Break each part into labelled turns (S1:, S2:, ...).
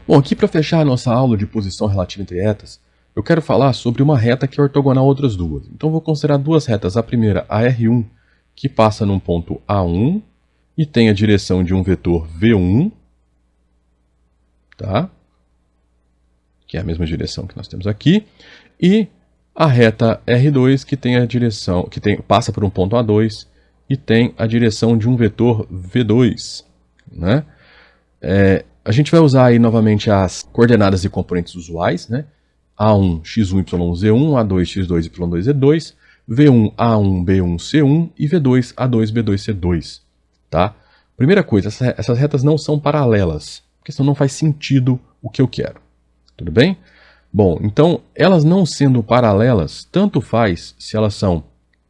S1: Bom, aqui para fechar a nossa aula de posição relativa entre retas, eu quero falar sobre uma reta que é ortogonal a outras duas. Então vou considerar duas retas. A primeira, a R1, que passa num ponto A1 e tem a direção de um vetor V1, tá? Que é a mesma direção que nós temos aqui, e a reta R2, que tem a direção, passa por um ponto A2 e tem a direção de um vetor V2, né? A gente vai usar aí novamente as coordenadas e componentes usuais, né? A1, x1, y1, z1, A2, x2, y2, z2, V1, A1, B1, C1 e V2, A2, B2, C2, tá? Primeira coisa, essas retas não são paralelas, porque senão não faz sentido o que eu quero, tudo bem? Bom, então, elas não sendo paralelas, tanto faz se elas são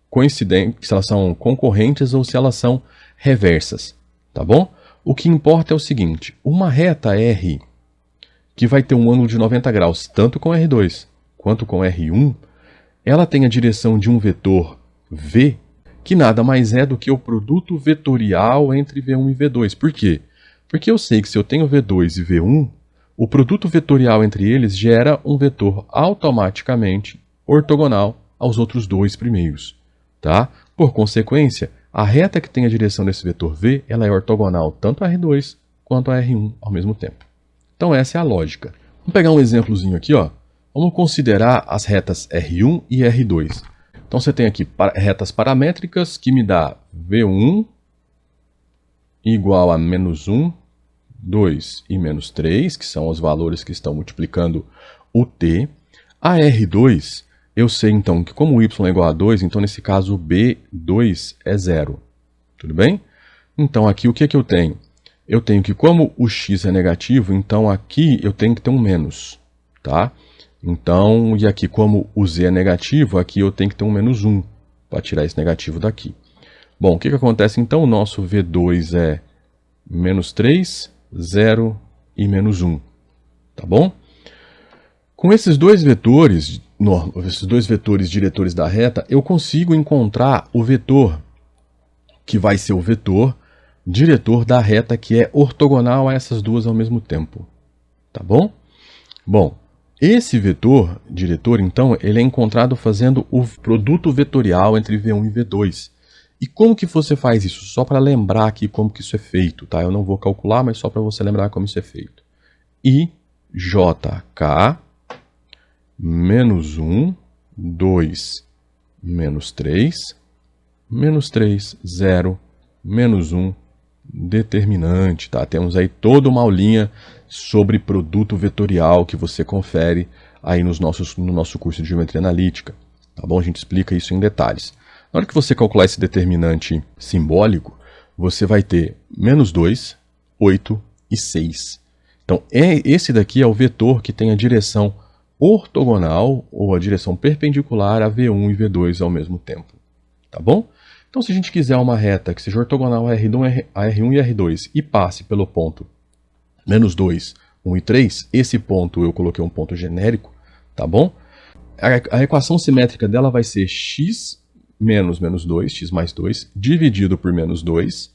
S1: coincidentes, se elas são concorrentes ou se elas são reversas, tá bom? O que importa é o seguinte, uma reta R, que vai ter um ângulo de 90 graus, tanto com R2 quanto com R1, ela tem a direção de um vetor V, que nada mais é do que o produto vetorial entre V1 e V2. Por quê? Porque eu sei que se eu tenho V2 e V1, o produto vetorial entre eles gera um vetor automaticamente ortogonal aos outros dois primeiros, tá? Por consequência, a reta que tem a direção desse vetor V, ela é ortogonal tanto a R2 quanto a R1 ao mesmo tempo. Então essa é a lógica. Vamos pegar um exemplozinho aqui, ó. Vamos considerar as retas R1 e R2. Então você tem aqui retas paramétricas que me dá V1 igual a menos 1, 2 e menos 3, que são os valores que estão multiplicando o t. A R2, eu sei então que como y é igual a 2, então nesse caso o B2 é 0. Tudo bem? Então aqui o que é que eu tenho? Eu tenho que como o x é negativo, então aqui eu tenho que ter um menos, tá? Então, e aqui como o z é negativo, aqui eu tenho que ter um menos 1 para tirar esse negativo daqui. Bom, o que acontece então? O nosso V2 é menos 3, 0 e menos 1, tá bom? Com esses dois vetores diretores da reta, eu consigo encontrar o vetor que vai ser o vetor diretor da reta que é ortogonal a essas duas ao mesmo tempo, tá bom? Bom, esse vetor diretor, então, ele é encontrado fazendo o produto vetorial entre V1 e V2. E como que você faz isso? Só para lembrar aqui como que isso é feito, tá? Eu não vou calcular, mas só para você lembrar como isso é feito. I, J, K, menos 1, 2, menos 3, 0, menos 1, determinante, tá? Temos aí toda uma aulinha sobre produto vetorial que você confere aí no nosso curso de Geometria Analítica, tá bom? A gente explica isso em detalhes. Na hora que você calcular esse determinante simbólico, você vai ter menos 2, 8 e 6. Então, esse daqui é o vetor que tem a direção ortogonal ou a direção perpendicular a V1 e V2 ao mesmo tempo, tá bom? Então, se a gente quiser uma reta que seja ortogonal a R1 e R2 e passe pelo ponto menos 2, 1 e 3, esse ponto eu coloquei um ponto genérico, tá bom? A equação simétrica dela vai ser x menos menos 2, x mais 2, dividido por menos 2,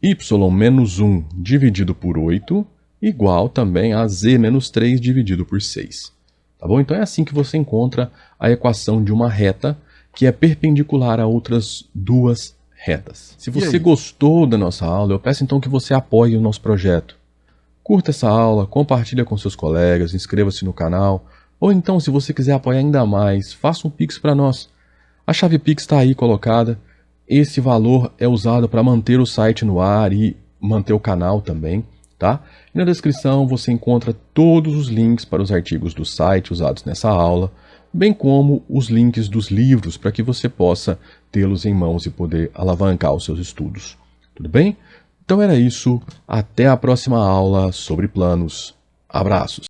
S1: y menos 1 dividido por 8, igual também a z menos 3 dividido por 6. Tá bom? Então é assim que você encontra a equação de uma reta que é perpendicular a outras duas retas. Se você gostou da nossa aula, eu peço então que você apoie o nosso projeto. Curta essa aula, compartilhe com seus colegas, inscreva-se no canal, ou então, se você quiser apoiar ainda mais, faça um Pix para nós. A chave Pix está aí colocada. Esse valor é usado para manter o site no ar e manter o canal também, tá? E na descrição você encontra todos os links para os artigos do site usados nessa aula, bem como os links dos livros para que você possa tê-los em mãos e poder alavancar os seus estudos. Tudo bem? Então era isso. Até a próxima aula sobre planos. Abraços!